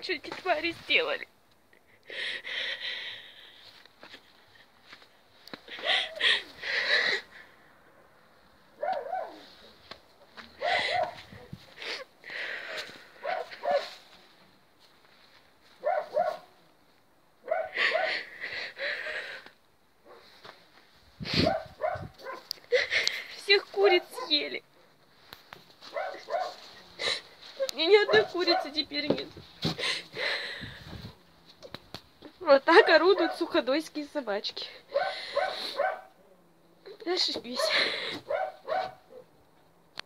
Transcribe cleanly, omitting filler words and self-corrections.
что эти твари сделали? Всех куриц съели. И ни одной курицы теперь нет. Вот так орудуют суходольские собачки. Ошибись.